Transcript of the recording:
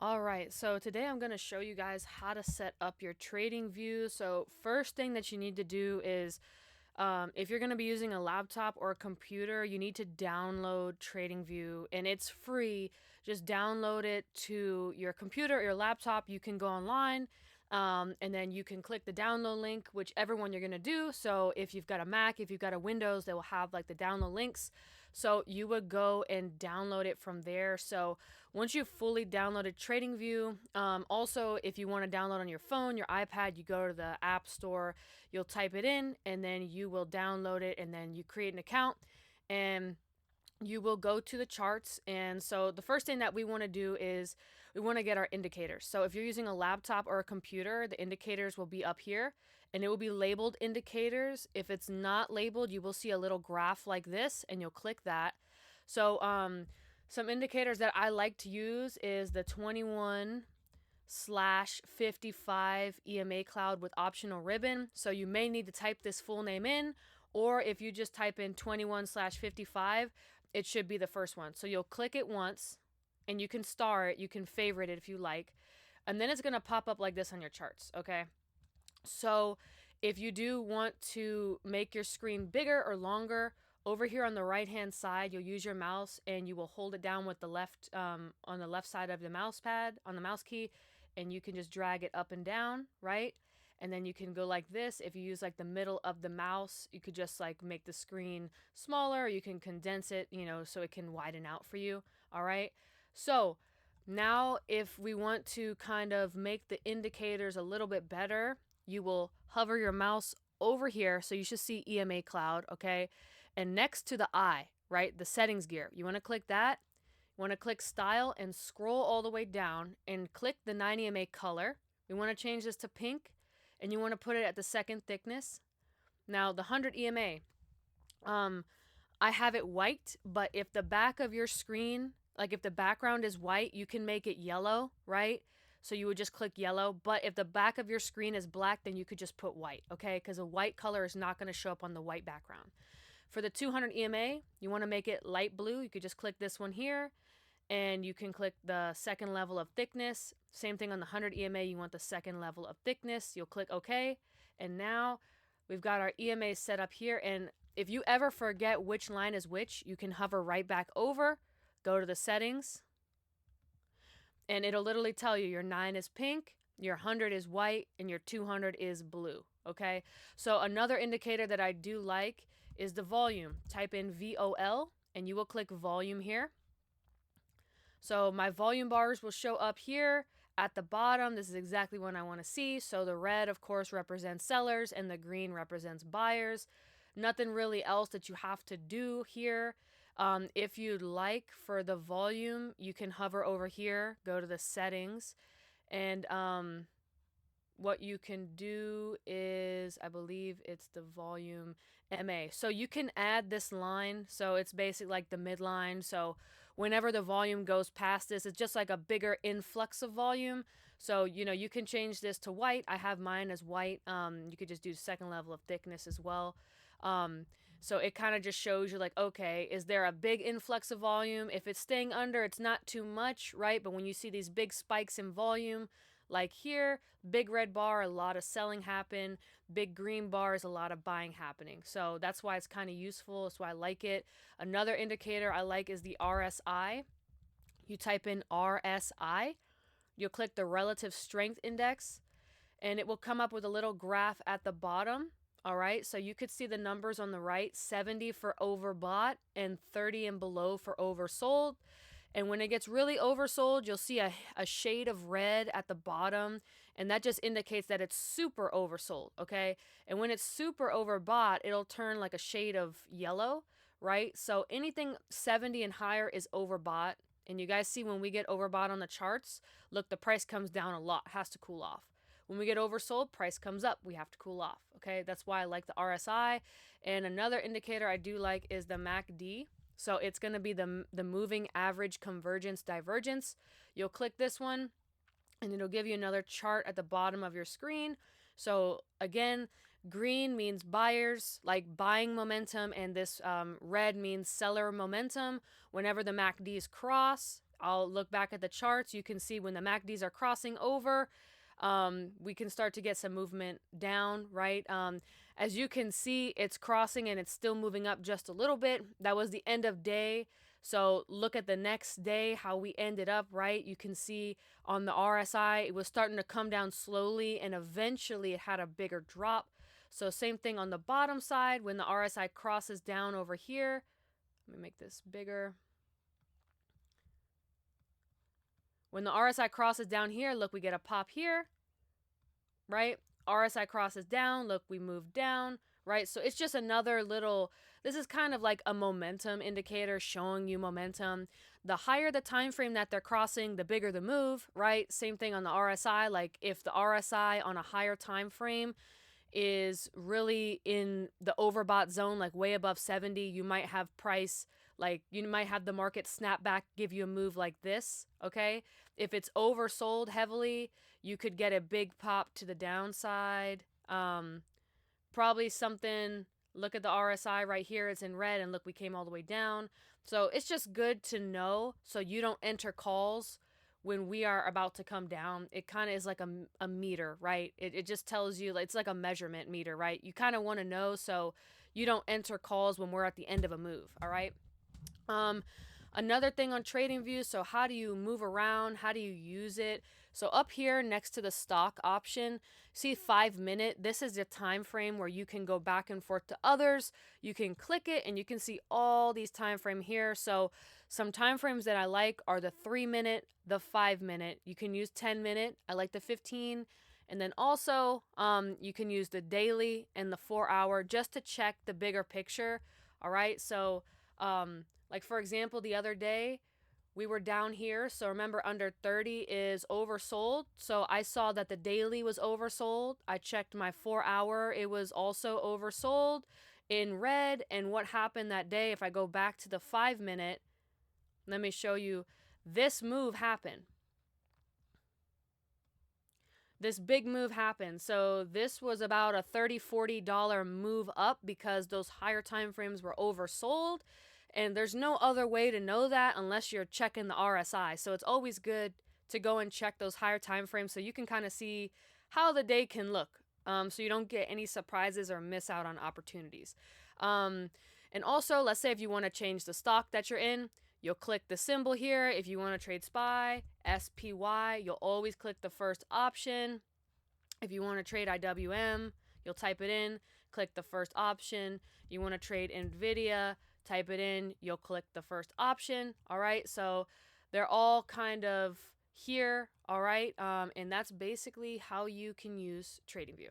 All right, so today I'm going to show you guys how to set up your trading view. So first thing that you need to do is if you're going to be using a laptop or a computer, you need to download TradingView and it's free. Just download it to your computer or your laptop. You can go online and then you can click the download link, whichever one you're going to do. So if you've got a Mac, if you've got a Windows, they will have like the download links. So you would go and download it from there. So once you've fully downloaded TradingView, also if you want to download on your phone, your iPad, you go to the App Store, you'll type it in, and then you will download it, and then you create an account, and you will go to the charts. And so the first thing that we want to do is we want to get our indicators. So if you're using a laptop or a computer, the indicators will be up here and it will be labeled indicators. If it's not labeled, you will see a little graph like this and you'll click that. So some indicators that I like to use is the 21/55 EMA cloud with optional ribbon. So you may need to type this full name in, or if you just type in 21/55, it should be the first one. So you'll click it once and you can star it, you can favorite it if you like, and then it's going to pop up like this on your charts, okay? So if you do want to make your screen bigger or longer, over here on the right hand side, you'll use your mouse and you will hold it down with the left on the left side of the mouse pad on the mouse key, and you can just drag it up and down, right? And then you can go like this. If you use like the middle of the mouse, you could just like make the screen smaller. You can condense it, so it can widen out for you. All right. So now if we want to kind of make the indicators a little bit better, you will hover your mouse over here. So you should see EMA cloud, okay? And next to the eye, right, the settings gear, you want to click that. You want to click style and scroll all the way down and click the 9 EMA color. We want to change this to pink and you want to put it at the second thickness. Now the 100 EMA, I have it white, but if the back of your screen, like if the background is white, you can make it yellow, right? So you would just click yellow. But if the back of your screen is black, then you could just put white, okay? Because a white color is not going to show up on the white background. For the 200 EMA, you want to make it light blue. You could just click this one here and you can click the second level of thickness. Same thing on the 100 EMA, you want the second level of thickness. You'll click OK. And now we've got our EMA set up here. And if you ever forget which line is which, you can hover right back over, go to the settings, and it'll literally tell you your 9 is pink, your 100 is white, and your 200 is blue. Okay, so another indicator that I do like is the volume. Type in VOL and you will click volume here. So my volume bars will show up here at the bottom. This is exactly what I want to see. So the red, of course, represents sellers and the green represents buyers. Nothing really else that you have to do here. If you'd like for the volume, you can hover over here, go to the settings, and what you can do is, I believe it's the volume MA. So you can add this line. So it's basically like the midline. So whenever the volume goes past this, it's just like a bigger influx of volume. So, you can change this to white. I have mine as white. You could just do second level of thickness as well. So it kind of just shows you like, okay, is there a big influx of volume? If it's staying under, it's not too much, right? But when you see these big spikes in volume, like here, big red bar, a lot of selling happen. Big green bars, a lot of buying happening. So that's why it's kind of useful. That's why I like it. Another indicator I like is the RSI. You type in RSI, you'll click the relative strength index, and it will come up with a little graph at the bottom. All right, so you could see the numbers on the right, 70 for overbought and 30 and below for oversold. And when it gets really oversold, you'll see a shade of red at the bottom, and that just indicates that it's super oversold, okay? And when it's super overbought, it'll turn like a shade of yellow, right? So anything 70 and higher is overbought. And you guys see when we get overbought on the charts, look, the price comes down a lot, has to cool off. When we get oversold, price comes up, we have to cool off, okay? That's why I like the RSI. And another indicator I do like is the MACD. So it's going to be the moving average convergence divergence. You'll click this one and it'll give you another chart at the bottom of your screen. So again, green means buyers, like buying momentum, and this red means seller momentum. Whenever the MACDs cross, I'll look back at the charts. You can see when the MACDs are crossing over, we can start to get some movement down, right? As you can see, it's crossing and it's still moving up just a little bit. That was the end of day. So look at the next day, how we ended up, right? You can see on the RSI, it was starting to come down slowly and eventually it had a bigger drop. So same thing on the bottom side, when the RSI crosses down over here. Let me make this bigger. When the RSI crosses down here, look, we get a pop here, right? RSI crosses down, look, we move down, right? So it's just another little, this is kind of like a momentum indicator showing you momentum. The higher the time frame that they're crossing, the bigger the move, right? Same thing on the RSI. Like if the RSI on a higher time frame is really in the overbought zone, like way above 70, you might have price, like you might have the market snap back, give you a move like this, okay? If it's oversold heavily, you could get a big pop to the downside. Probably something, look at the RSI right here, it's in red, and look, we came all the way down. So it's just good to know so you don't enter calls when we are about to come down. It kind of is like a meter, right? It just tells you, it's like a measurement meter, right? You kind of want to know so you don't enter calls when we're at the end of a move, all right? Another thing on TradingView, so how do you move around? How do you use it? So up here next to the stock option, see 5 minute. This is the time frame where you can go back and forth to others. You can click it and you can see all these time frame here. So some time frames that I like are the 3 minute, the 5 minute. You can use 10 minute. I like the 15. And then also you can use the daily and the 4 hour just to check the bigger picture. All right. So like for example, the other day we were down here. So remember, under 30 is oversold. So I saw that the daily was oversold. I checked my 4 hour. It was also oversold in red. And what happened that day, if I go back to the 5 minute, let me show you, this move happened. This big move happened. So this was about a $30-$40 move up because those higher time frames were oversold. And there's no other way to know that unless you're checking the RSI. So it's always good to go and check those higher time frames so you can kind of see how the day can look. So you don't get any surprises or miss out on opportunities. And also, let's say if you want to change the stock that you're in, you'll click the symbol here. If you want to trade SPY, SPY, you'll always click the first option. If you want to trade IWM, you'll type it in, click the first option. You want to trade NVIDIA, type it in, you'll click the first option. All right, so they're all kind of here. All right, and that's basically how you can use TradingView.